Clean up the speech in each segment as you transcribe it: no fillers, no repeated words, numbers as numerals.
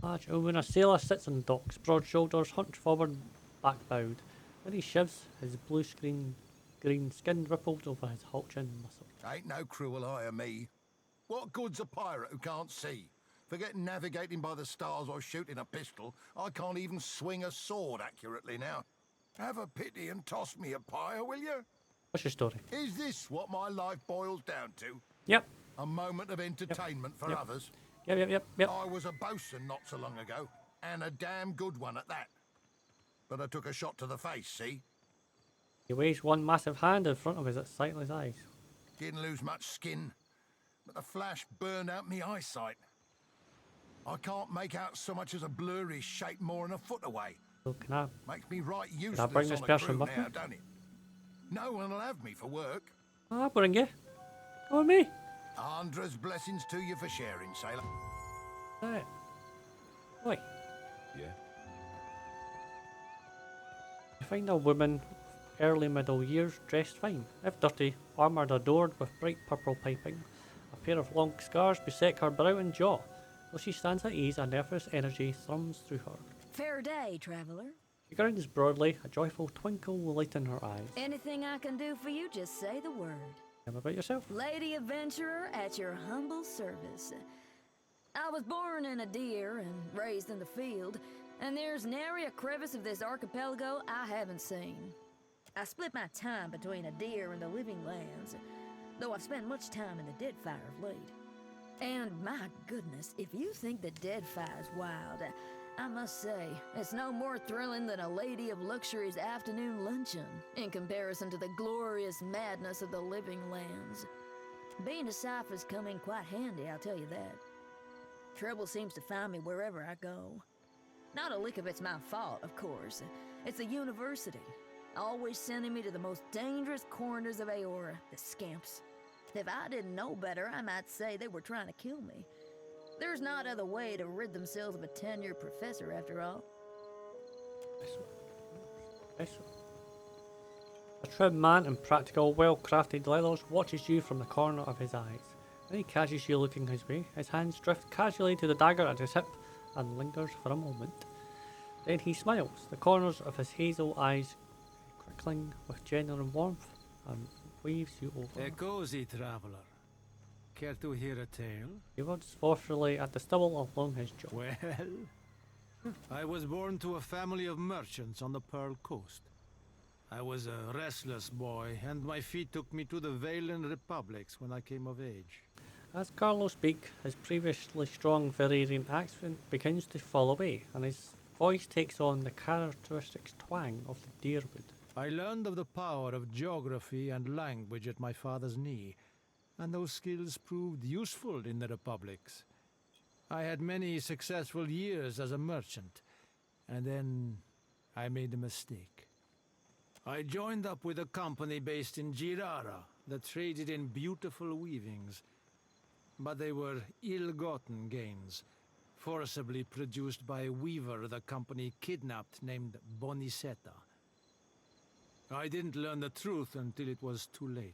Large, and when a sailor sits on docks, broad shoulders, hunched forward, back bowed. When he shivs, his blue green skin rippled over his hulking muscle. Ain't no cruel eye of me. What good's a pirate who can't see? Forget navigating by the stars or shooting a pistol. I can't even swing a sword accurately now. Have a pity and toss me a pyre, will you? What's your story? Is this what my life boils down to? Yep. A moment of entertainment for others? Yep. I was a bosun not so long ago, and a damn good one at that. But I took a shot to the face, see? He waves one massive hand in front of his sightless eyes. Didn't lose much skin, but the flash burned out me eyesight. I can't make out so much as a blurry shape more than a foot away. So can I Makes me right useless I bring this on a person crew with now, me? don't it? No one will have me for work. I'll bring you. Come with me. Andra's blessings to you for sharing, sailor. Right. Oi. Yeah? You find a woman, early middle years, dressed fine, if dirty, armoured adored with bright purple piping. A pair of long scars beset her brow and jaw. Though she stands at ease, a nervous energy thrums through her. Fair day, traveler. She grins broadly, a joyful twinkle will lighten her eyes. Anything I can do for you, just say the word. Tell me about yourself. Lady adventurer at your humble service. I was born in a deer and raised in the field, and there's nary a crevice of this archipelago I haven't seen. I split my time between a deer and the living lands, though I've spent much time in the Deadfire of late. And my goodness, if you think the Deadfire's wild, I must say, it's no more thrilling than a lady of luxury's afternoon luncheon in comparison to the glorious madness of the living lands. Being a cipher's come in quite handy, I'll tell you that. Trouble seems to find me wherever I go. Not a lick of it's my fault, of course. It's the university, always sending me to the most dangerous corners of Eora, the scamps. If I didn't know better, I might say they were trying to kill me. There's not other way to rid themselves of a tenured professor, after all. A trim man in practical, well-crafted leathers watches you from the corner of his eyes. Then he catches you looking his way. His hands drift casually to the dagger at his hip and lingers for a moment. Then he smiles, the corners of his hazel eyes crinkling with genuine warmth, and waves you over. A cozy traveller. Care to hear a tale? He nods forcefully at the stubble along his jaw. Well, I was born to a family of merchants on the Pearl Coast. I was a restless boy, and my feet took me to the Valen Republics when I came of age. As Carlo speaks, his previously strong Valyrian accent begins to fall away, and his voice takes on the characteristic twang of the deerwood. I learned of the power of geography and language at my father's knee, and those skills proved useful in the republics. I had many successful years as a merchant, and then I made a mistake. I joined up with a company based in Girara that traded in beautiful weavings, but they were ill-gotten gains, forcibly produced by a weaver the company kidnapped named Bonisetta. I didn't learn the truth until it was too late.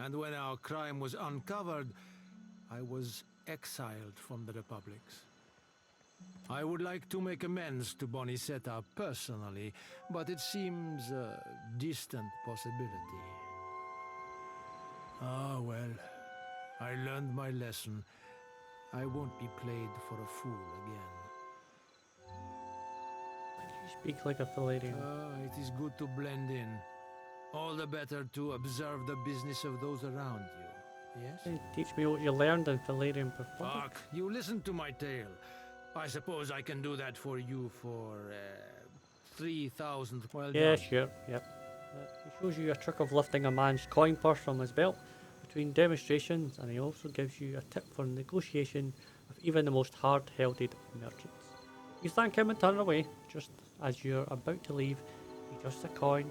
And when our crime was uncovered, I was exiled from the republics. I would like to make amends to Bonisetta personally, but it seems a distant possibility. Ah, well, I learned my lesson. I won't be played for a fool again. You speak like a Valyrian. It is good to blend in. All the better to observe the business of those around you. Yes? Teach me what you learned in Valyrian before. Fuck, you listen to my tale. I suppose I can do that for you for 3,000. Well Yeah, done. sure, yep. He shows you a trick of lifting a man's coin purse from his belt between demonstrations, and he also gives you a tip for negotiation of even the most hard-headed of merchants. You thank him and turn away. Just as you're about to leave, he adjusts a coin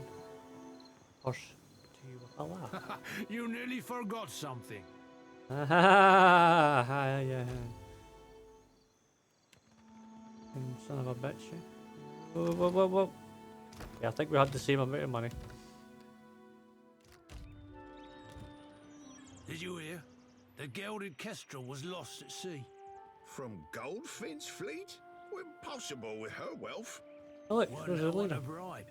purse to you with a laugh. You nearly forgot something. Yeah. Son of a bitch. Whoa. Yeah, I think we had the same amount of money. Did you hear? The gilded kestrel was lost at sea. From Goldfin's fleet? Impossible with her wealth. Oh, look, What there's a a leader. bribe.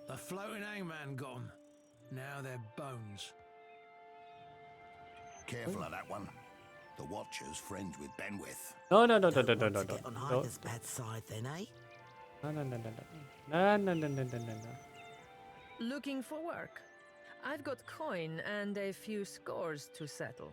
The floating hangman got 'em. Now they're bones. Careful of that one. The Watcher's friends with Benwith. No, no, no, no, Don't no, no, want no, to no. get on No, Harker's bad side then, eh? no, no, no, no, no, no, no, no, no, no, no. Looking for work? I've got coin and a few scores to settle.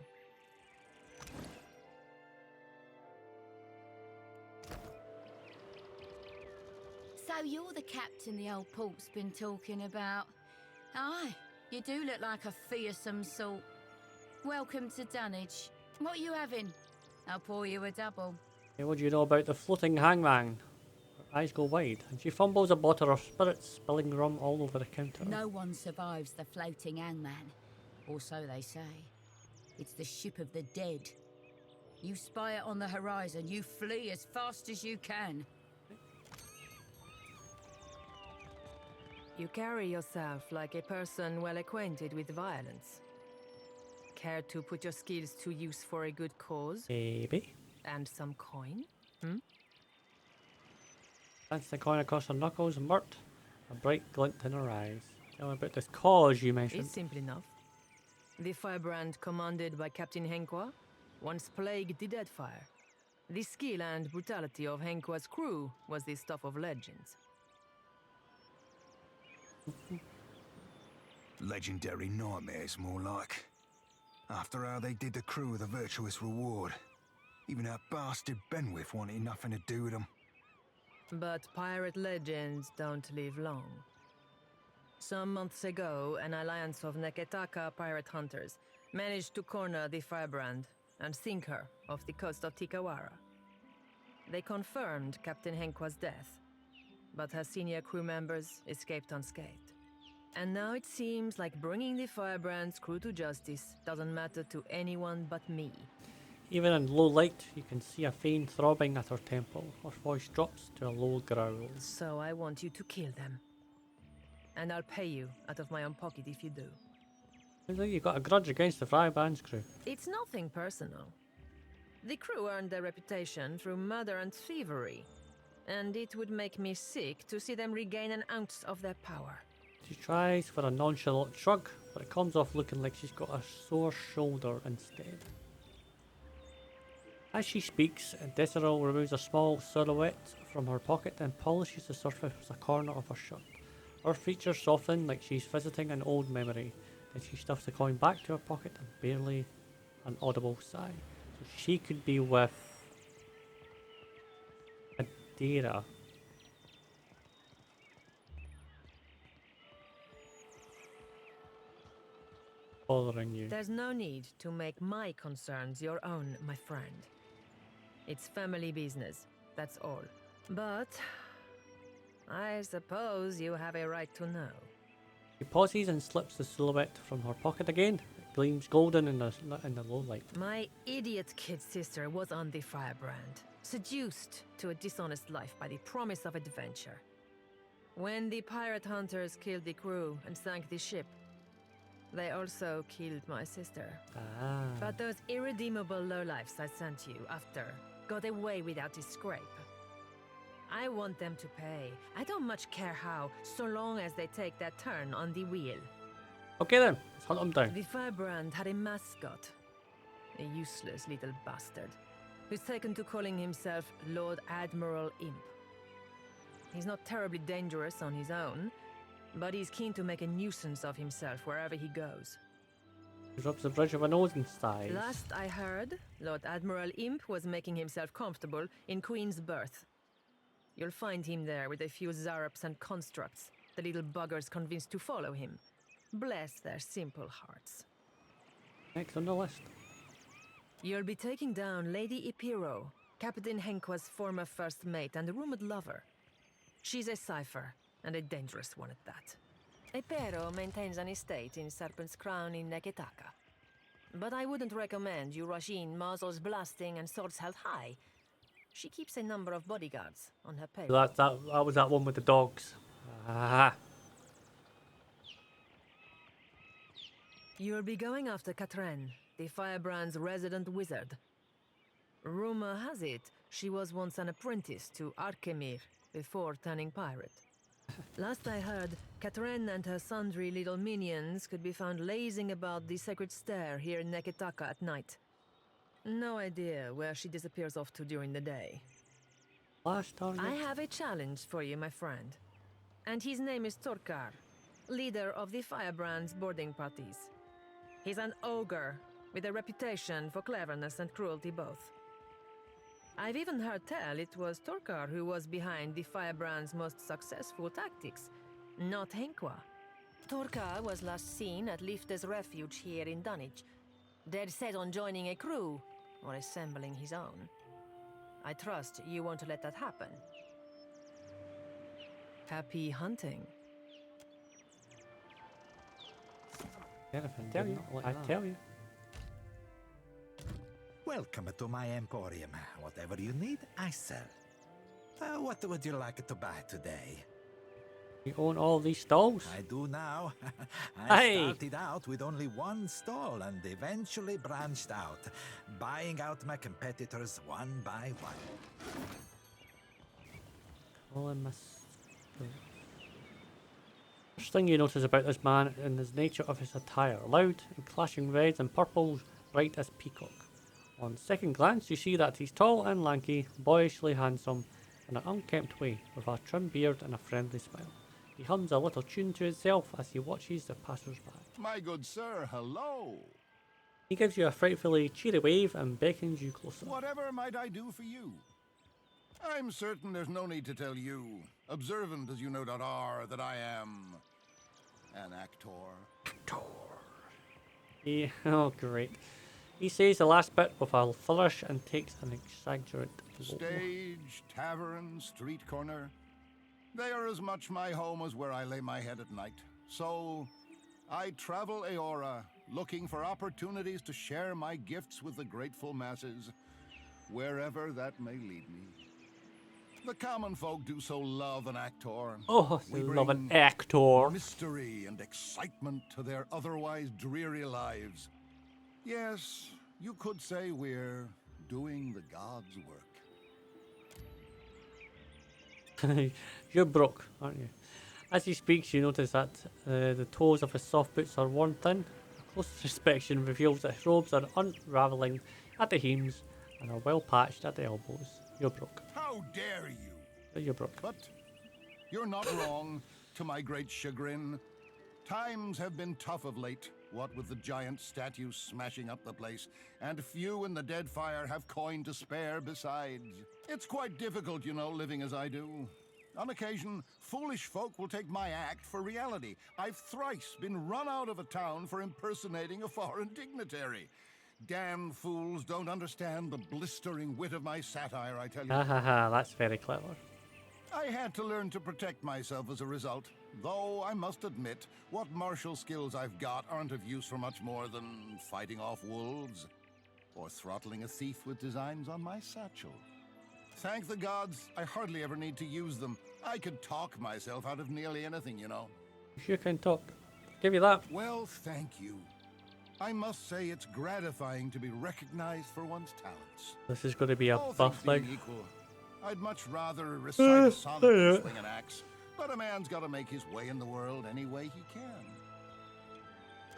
So you're the captain the old port's been talking about? Aye, you do look like a fearsome sort. Welcome to Dunwich. What you having? I'll pour you a double. Hey, what do you know about the floating hangman? Her eyes go wide, and she fumbles a bottle of spirits, spilling rum all over the counter. No one survives the floating hangman, or so they say. It's the ship of the dead. You spy it on the horizon, you flee as fast as you can. You carry yourself like a person well acquainted with violence. Care to put your skills to use for a good cause? Maybe. And some coin? That's the coin across her knuckles, Mert, a bright glint in her eyes. Tell me about this cause you mentioned. It's simple enough. The firebrand commanded by Captain Henqua once plagued the Deadfire. The skill and brutality of Henqua's crew was the stuff of legends. Legendary nightmares, more like. After how they did the crew with a virtuous reward. Even that bastard Benwith wanted nothing to do with them. But pirate legends don't live long. Some months ago, an alliance of Neketaka pirate hunters managed to corner the firebrand and sink her off the coast of Tikawara. They confirmed Captain Henqua's death, but her senior crew members escaped unscathed. And now it seems like bringing the firebrand's crew to justice doesn't matter to anyone but me. Even in low light, you can see a faint throbbing at her temple. Her voice drops to a low growl. So I want you to kill them. And I'll pay you out of my own pocket if you do. Sounds like you've got a grudge against the firebrand's crew. It's nothing personal. The crew earned their reputation through murder and thievery, and it would make me sick to see them regain an ounce of their power. She tries for a nonchalant shrug, but it comes off looking like she's got a sore shoulder instead. As she speaks, Dessiral removes a small silhouette from her pocket and polishes the surface with a corner of her shirt. Her features soften like she's visiting an old memory. Then she stuffs the coin back to her pocket and barely an audible sigh. So she could be with Adira. Bothering you. There's no need to make my concerns your own, my friend. It's family business, that's all. But I suppose you have a right to know. She pauses and slips the silhouette from her pocket again. It gleams golden in the low light. My idiot kid sister was on the firebrand, seduced to a dishonest life by the promise of adventure. When the pirate hunters killed the crew and sank the ship, they also killed my sister. Ah. But those irredeemable lowlifes I sent you after got away without a scrape. I want them to pay. I don't much care how, so long as they take their turn on the wheel. Okay then, let's hunt them down. The firebrand had a mascot, a useless little bastard, who's taken to calling himself Lord Admiral Imp. He's not terribly dangerous on his own, but he's keen to make a nuisance of himself wherever he goes. He rubs the bridge of a nose and sighs. Last I heard, Lord Admiral Imp was making himself comfortable in Queen's Berth. You'll find him there with a few zarups and constructs, the little buggers convinced to follow him. Bless their simple hearts. Next on the list. You'll be taking down Lady Pietro, Captain Henqua's former first mate and rumored lover. She's a cipher, and a dangerous one at that. Pietro maintains an estate in Serpent's Crown in Neketaka. But I wouldn't recommend you rush in muzzles blasting and swords held high. She keeps a number of bodyguards on her So payroll. that was that one with the dogs. Ah. You'll be going after Katren, the firebrand's resident wizard. Rumor has it she was once an apprentice to Arkemir before turning pirate. Last I heard, Taerna and her sundry little minions could be found lazing about the sacred stair here in Neketaka at night. No idea where she disappears off to during the day. Last target. I have a challenge for you, my friend. And his name is Torkar, leader of the Firebrand's boarding parties. He's an ogre, with a reputation for cleverness and cruelty both. I've even heard tell it was Torkar who was behind the Firebrand's most successful tactics, not Henkwa. Torkar was last seen at Lifte's refuge here in Dunwich, dead set on joining a crew, or assembling his own. I trust you won't let that happen. Happy hunting. Serafen Tell did you, not like I that. tell you. Welcome to my emporium. Whatever you need, I sell. What would you like to buy today? You own all these stalls? I do now. I Hey! started out with only one stall and eventually branched out, buying out my competitors one by one. Calling my First thing you notice about this man is the nature of his attire. Loud and clashing reds and purples, bright as peacock. On second glance, you see that he's tall and lanky, boyishly handsome, in an unkempt way, with a trim beard and a friendly smile. He hums a little tune to himself as he watches the passers-by. My good sir, hello. He gives you a frightfully cheery wave and beckons you closer. Whatever might I do for you? I'm certain there's no need to tell you, observant as you no doubt are, that I am an actor. Oh, great. He says the last bit with a flourish and takes an exaggerate blow. Stage, tavern, street corner. They are as much my home as where I lay my head at night. So, I travel Eora, looking for opportunities to share my gifts with the grateful masses, wherever that may lead me. The common folk do so love an actor. Oh, We they love an bring actor. mystery and excitement to their otherwise dreary lives. Yes, you could say we're doing the gods' work. You're broke, aren't you? As he speaks, you notice that the toes of his soft boots are worn thin. A close inspection reveals that his robes are unravelling at the hems and are well patched at the elbows. You're broke. How dare you? You're broke. But you're not wrong, to my great chagrin. Times have been tough of late, what with the giant statues smashing up the place, and few in the Deadfire have coin to spare besides. It's quite difficult, you know, living as I do. On occasion, foolish folk will take my act for reality. I've thrice been run out of a town for impersonating a foreign dignitary. Damn fools don't understand the blistering wit of my satire, I tell you. Ha ha ha, that's very clever. I had to learn to protect myself as a result, though I must admit, what martial skills I've got aren't of use for much more than fighting off wolves or throttling a thief with designs on my satchel. Thank the gods, I hardly ever need to use them. I could talk myself out of nearly anything, you know. You sure can talk. Give you that. Well, thank you. I must say it's gratifying to be recognized for one's talents. This is going to be a All buff things leg. being equal, I'd much rather recite a sonnet than swing an axe. But a man's got to make his way in the world any way he can.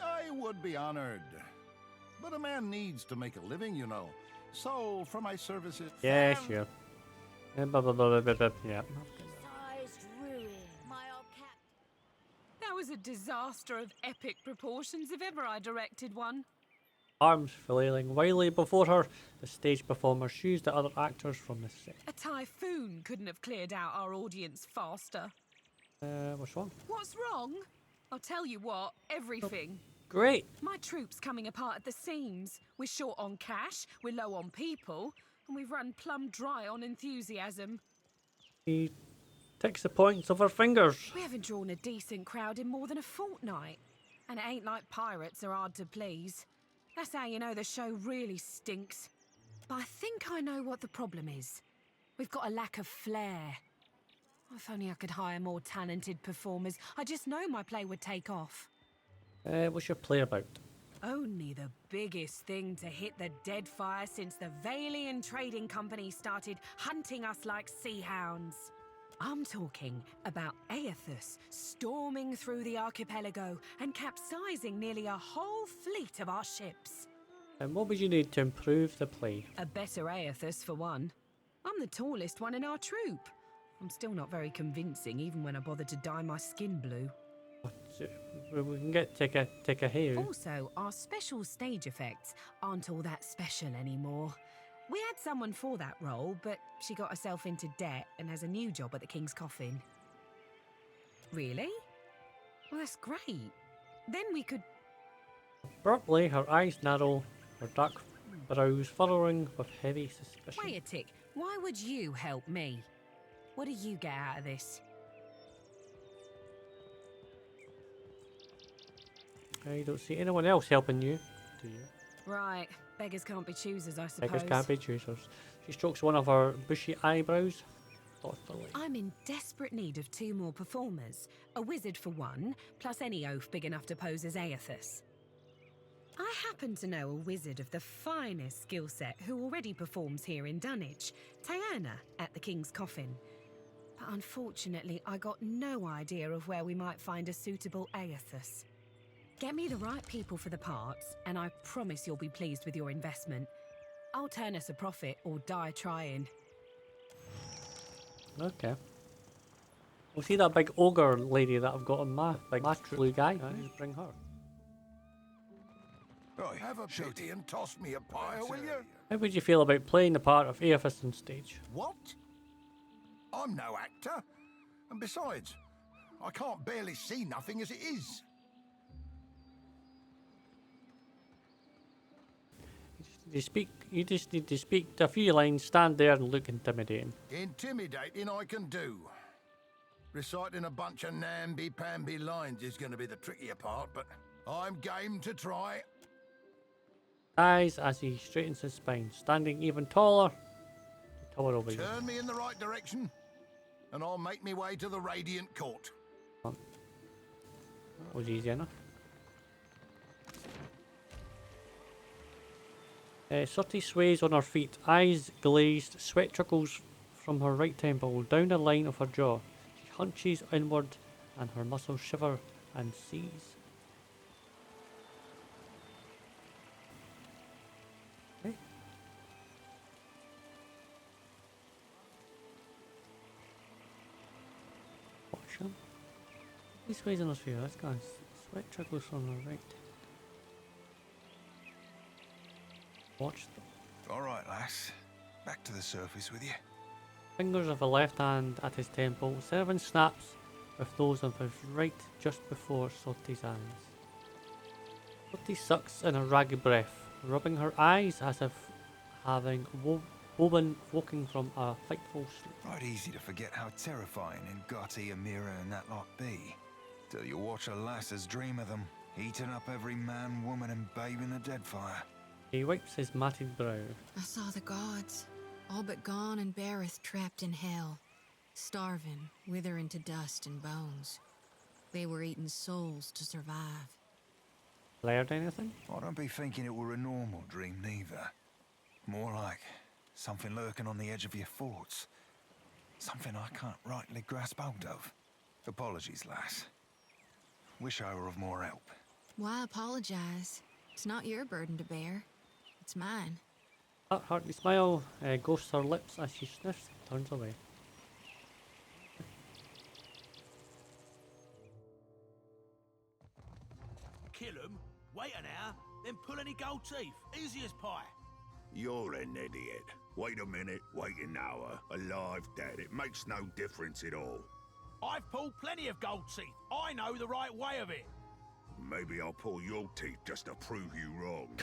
I would be honored. But a man needs to make a living, you know. So, for my services... Yeah, sure. Blah, blah, blah, blah, blah, yeah. Sized ruin. My old cap. That was a disaster of epic proportions if ever I directed one. Arms flailing wildly before her, the stage performer shoos the other actors from the set. A typhoon couldn't have cleared out our audience faster. What's wrong? What's wrong? I'll tell you what, everything. Great! My troop's coming apart at the seams. We're short on cash, we're low on people, and we've run plumb dry on enthusiasm. He ticks the points of her fingers. We haven't drawn a decent crowd in more than a fortnight. And it ain't like pirates are hard to please. That's how you know the show really stinks. But I think I know what the problem is. We've got a lack of flair. If only I could hire more talented performers. I just know my play would take off. What's your play about? Only the biggest thing to hit the Deadfire since the Valian Trading Company started hunting us like sea hounds. I'm talking about Aethus storming through the archipelago and capsizing nearly a whole fleet of our ships. And what would you need to improve the play? A better Aethus, for one. I'm the tallest one in our troop. I'm still not very convincing, even when I bother to dye my skin blue. We can get take a hair. Also, our special stage effects aren't all that special anymore. We had someone for that role, but she got herself into debt and has a new job at the King's Coffin. Really? Well, that's great. Then we could... Abruptly, her eyes narrow, her dark brows furrowing with heavy suspicion. Wait a tick. Why would you help me? What do you get out of this? I don't see anyone else helping you, do you? Right. Beggars can't be choosers, I suppose. Beggars can't be choosers. She strokes one of her bushy eyebrows thoughtfully. I'm in desperate need of 2 more performers. A wizard for one, plus any oaf big enough to pose as Aethus. I happen to know a wizard of the finest skill set who already performs here in Dunwich, Taerna at the King's Coffin. But unfortunately, I got no idea of where we might find a suitable Aethus. Get me the right people for the parts, and I promise you'll be pleased with your investment. I'll turn us a profit or die trying. Okay. We'll see that big ogre lady that I've got on my big blue guy. Just bring her. Right, have a pity and toss me a pyre, will you? How would you feel about playing the part of Aethus on stage? What? I'm no actor. And besides, I can't barely see nothing as it is. You just need to speak a few lines, stand there and look intimidating. Intimidating I can do. Reciting a bunch of namby-pamby lines is going to be the trickier part, but I'm game to try. Eyes as he straightens his spine, standing even taller. To tower over you. Turn me in the right direction, and I'll make me way to the Radiant Court. That was easy enough. Sooty sways on her feet, eyes glazed, sweat trickles from her right temple, down the line of her jaw. She hunches inward, and her muscles shiver and seize. Okay. Watch him. He sways on her feet, that's guys. Sweat trickles from her right. Watch them. All right, lass. Back to the surface with you. Fingers of the left hand at his temple, Serafen snaps with those of his right just before Sooty's eyes. Sooty sucks in a ragged breath, rubbing her eyes as if having woken from a fightful sleep. Right easy to forget how terrifying Ngati, Amira and that lot be. Till you watch a lasses dream of them, eating up every man, woman and babe in the Deadfire. He wipes his matted brow. I saw the gods, all but gone and Berith trapped in hell, starving, withering to dust and bones. They were eating souls to survive. Learned anything? I don't be thinking it were a normal dream neither. More like something lurking on the edge of your thoughts. Something I can't rightly grasp hold of. Apologies, lass. Wish I were of more help. Why apologize? It's not your burden to bear. It's mine. That hearty smile ghosts her lips as she sniffs and turns away. Kill 'em, wait an hour, then pull any gold teeth. Easy as pie. You're an idiot. Wait a minute, wait an hour. Alive, dead, it makes no difference at all. I've pulled plenty of gold teeth. I know the right way of it. Maybe I'll pull your teeth just to prove you wrong.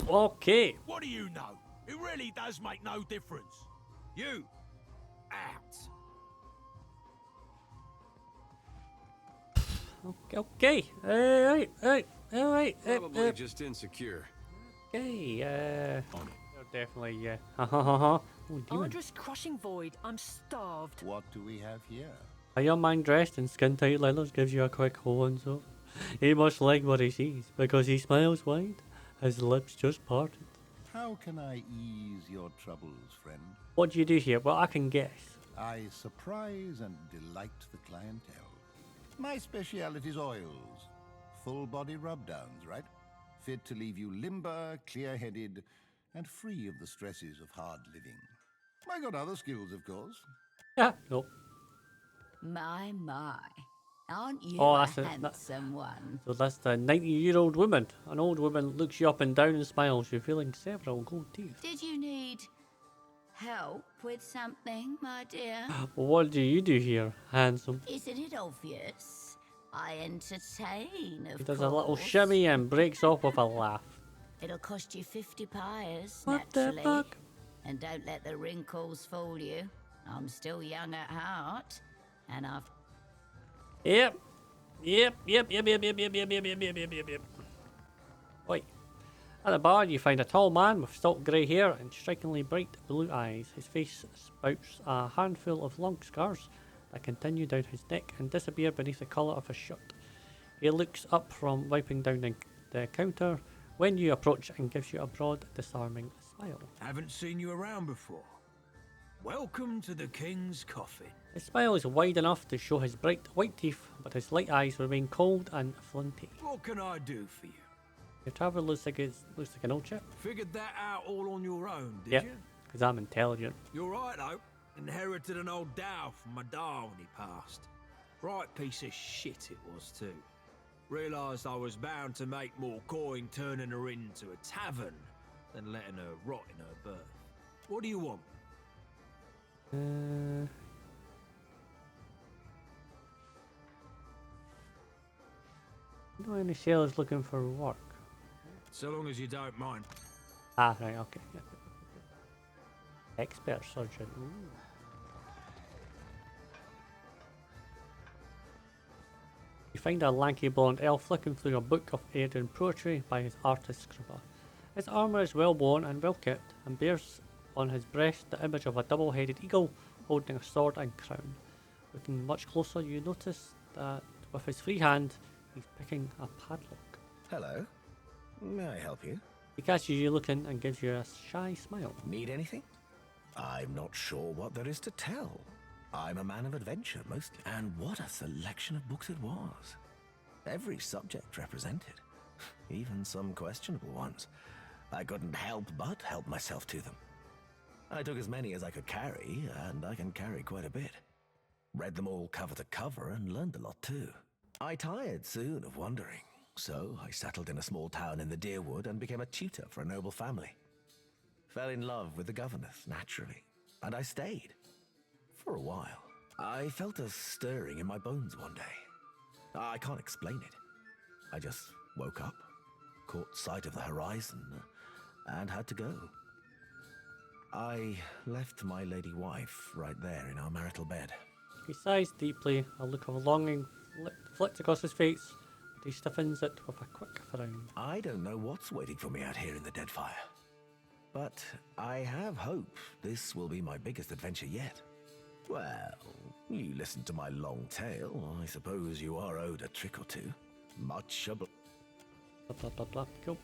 Okay. What do you know? It really does make no difference. You, out. Okay. Alright. Probably just insecure. Okay, they're definitely, yeah. Oh, demon. Arduous crushing void. I'm starved. What do we have here? A young man dressed in skin-tight leathers gives you a quick hole and so. He must like what he sees, because he smiles wide, his lips just parted. How can I ease your troubles, friend? What do you do here? Well, I can guess. I surprise and delight the clientele. My speciality's oils. Full body rub-downs, right? Fit to leave you limber, clear-headed, and free of the stresses of hard living. I got other skills, of course. Yeah, no. My, aren't you Oh, a that's handsome one? So that's the 90-year-old woman. An old woman looks you up and down and smiles, revealing several gold teeth. Did you need help with something, my dear? What do you do here, handsome? Isn't it obvious? I entertain, of He does course. a little shimmy and breaks off with a laugh. It'll cost you 50 pyres, What the naturally. fuck? And don't let the wrinkles fool you. I'm still young at heart, and I've... Yep. Wait. At the bar, you find a tall man with salt grey hair and strikingly bright blue eyes. His face spouts a handful of long scars that continue down his neck and disappear beneath the collar of his shirt. He looks up from wiping down the counter when you approach and gives you a broad, disarming smile. Haven't seen you around before. Welcome to the King's Coffin. His smile is wide enough to show his bright white teeth, but his light eyes remain cold and flinty. What can I do for you? Your traveller looks like an old chap. Figured that out all on your own, did Yep, you? because I'm intelligent. You're right, though. Inherited an old dhow from my da when he passed. Right piece of shit it was, too. Realised I was bound to make more coin turning her into a tavern than letting her rot in her berth. What do you want? You know any sailors looking for work? So long as you don't mind. Ah, right, okay. Yeah. Expert surgeon. Ooh. You find a lanky blonde elf flicking through a book of Aryan poetry by his artist scribbler. His armour is well worn and well kept, and bears on his breast the image of a double-headed eagle holding a sword and crown. Looking much closer, you notice that with his free hand, he's picking a padlock. Hello. May I help you? He catches you looking and gives you a shy smile. Need anything? I'm not sure what there is to tell. I'm a man of adventure, mostly. And what a selection of books it was. Every subject represented. Even some questionable ones. I couldn't help but help myself to them. I took as many as I could carry, and I can carry quite a bit. Read them all cover to cover and learned a lot too. I tired soon of wandering, so I settled in a small town in the Deerwood and became a tutor for a noble family. Fell in love with the governess, naturally, and I stayed. For a while. I felt a stirring in my bones one day. I can't explain it. I just woke up, caught sight of the horizon, and had to go. I left my lady wife right there in our marital bed. He sighs deeply, a look of longing flits across his face, but he stiffens it with a quick frown. I don't know what's waiting for me out here in the Deadfire. But I have hope this will be my biggest adventure yet. Well, you listened to my long tale. I suppose you are owed a trick or two. Much obliged. Blah, blah, blah, blah. Cool.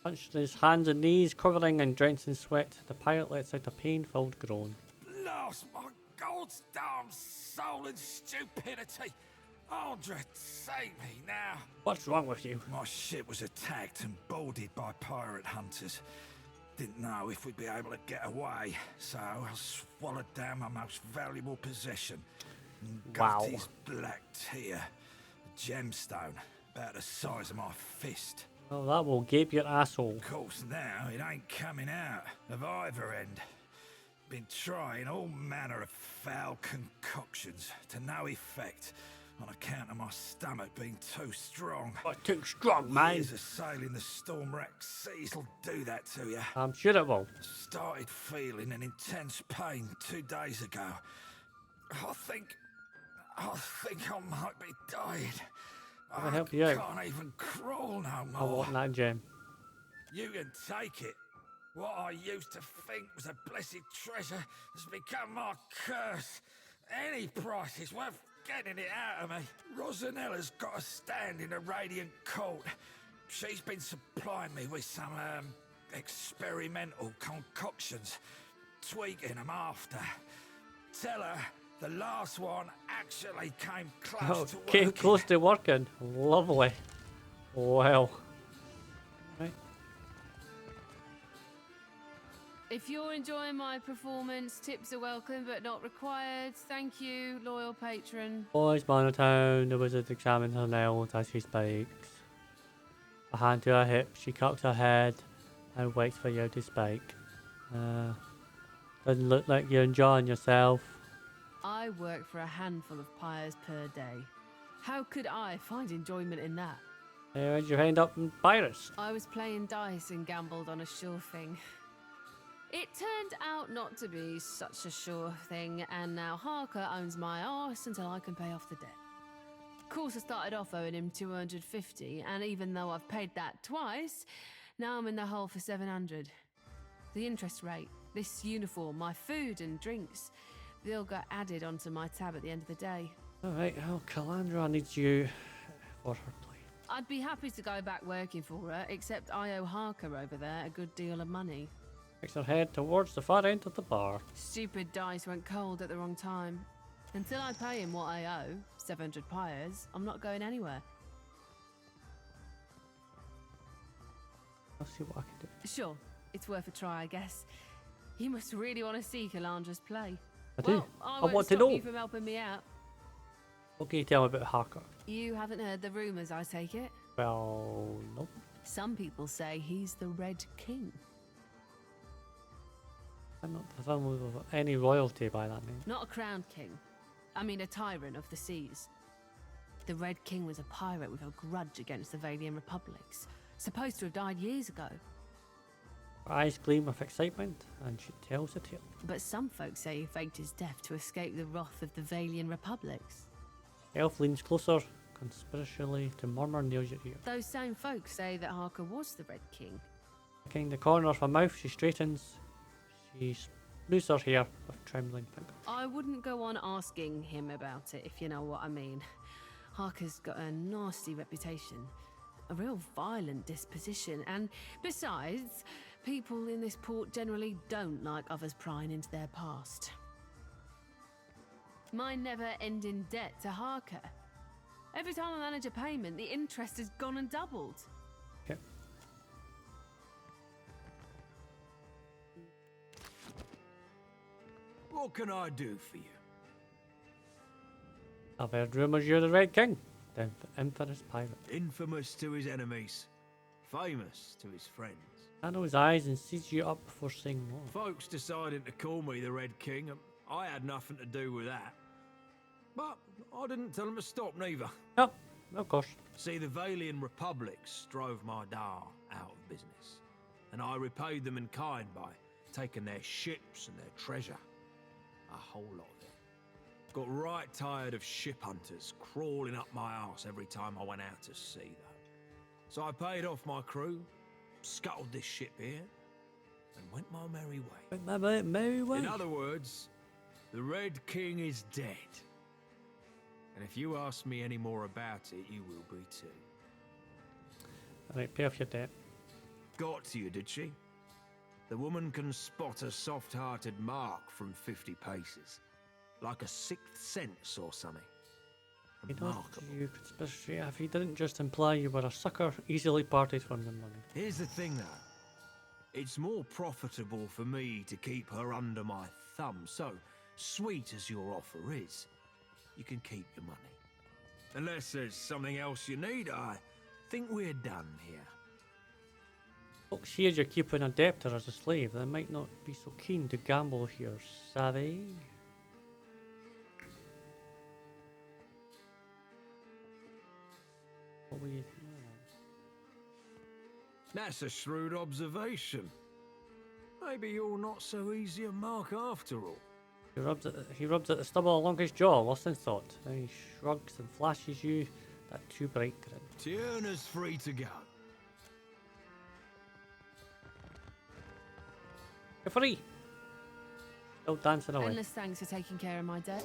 Punched his hands and knees, quivering and drenched in sweat, the pirate lets out a pain-filled groan. Lost my God's damn soul and stupidity. Andre, save me now. What's wrong with you? My ship was attacked and boarded by pirate hunters. Didn't know if we'd be able to get away, so I swallowed down my most valuable possession. Wow. His black tear, a gemstone, about the size of my fist. Well, that will gape your asshole. Of course now it ain't coming out of either end. Been trying all manner of foul concoctions to no effect. On account of my stomach being too strong. Too strong, man. Years of sailing the storm-racked seas will do that to you. I'm sure it will. Started feeling an intense pain 2 days ago. I think I might be dying. I'll help you out. I can't even crawl no I want more. that gem. You can take it. What I used to think was a blessed treasure has become my curse. Any price is worth getting it out of me. Rosnella's got a stand in the Radiant Court. She's been supplying me with some, experimental concoctions, tweaking them after. Tell her the last one actually came close to Came working. close to working. Lovely. Wow. Right. If you're enjoying my performance, tips are welcome but not required. Thank you, loyal patron. Boys, Monotone, the wizard examines her nails as she speaks. A hand to her hip, she cocks her head and waits for you to speak. Doesn't look like you're enjoying yourself. I work for a handful of pyres per day. How could I find enjoyment in that? Where'd you end up in pirates? I was playing dice and gambled on a sure thing. It turned out not to be such a sure thing, and now Harker owns my arse until I can pay off the debt. Of course, I started off owing him 250, and even though I've paid that twice, now I'm in the hole for 700. The interest rate, this uniform, my food and drinks, they all got added onto my tab at the end of the day. Alright, well, Calandra needs you for her play. I'd be happy to go back working for her, except I owe Harker over there a good deal of money. Takes her head towards the far end of the bar. Stupid dice went cold at the wrong time. Until I pay him what I owe, 700 pyres, I'm not going anywhere. I'll see what I can do. Sure, it's worth a try, I guess. You must really want to see Calandra's play. I do. Well, I want won't to stop know. you from helping me out. What can you tell me about Harker? You haven't heard the rumours, I take it? Well, nope. Some people say he's the Red King. I'm not the family of any royalty by that name. Not a crowned king. I mean a tyrant of the seas. The Red King was a pirate with a grudge against the Valian Republics. Supposed to have died years ago. Her eyes gleam with excitement, and she tells the tale. But some folks say he faked his death to escape the wrath of the Valian Republics. Elf leans closer, conspiracially to murmur near your ear. Those same folks say that Harker was the Red King. Picking the corner of her mouth, she straightens. She smooths her hair with trembling fingers. I wouldn't go on asking him about it, if you know what I mean. Harker's got a nasty reputation, a real violent disposition, and besides, people in this port generally don't like others prying into their past. My never-ending debt to Harker. Every time I manage a payment, the interest has gone and doubled. Okay. What can I do for you? I've heard rumours you're the Red King, the infamous pirate. Infamous to his enemies, famous to his friends. I know his eyes and sees you up before saying more. Folks decided to call me the Red King, and I had nothing to do with that. But I didn't tell them to stop neither. No, of course. See, the Valian Republics drove my Dar out of business, and I repaid them in kind by taking their ships and their treasure. A whole lot of it. Got right tired of ship hunters crawling up my arse every time I went out to sea, though. So I paid off my crew, scuttled this ship here, and went my merry way. Went my merry way. In other words, the Red King is dead. And if you ask me any more about it, you will be too. Alright, pay off your debt. Got to you, did she? The woman can spot a soft-hearted mark from 50 paces. Like a sixth sense or something. You know, Remarkable. you conspiracy if he didn't just imply you were a sucker, easily parted from the money. Here's the thing, though. It's more profitable for me to keep her under my thumb, so, sweet as your offer is, you can keep your money. Unless there's something else you need, I think we're done here. Folks here you're keeping a debtor as a slave. They might not be so keen to gamble here, savvy? What were you thinking? That's a shrewd observation. Maybe you're not so easy a mark after all. He rubs at the stubble along his jaw, lost in thought. Then he shrugs and flashes you that too bright grin. Taerna's free to go. You're free. Still dancing away. Endless thanks for taking care of my debt.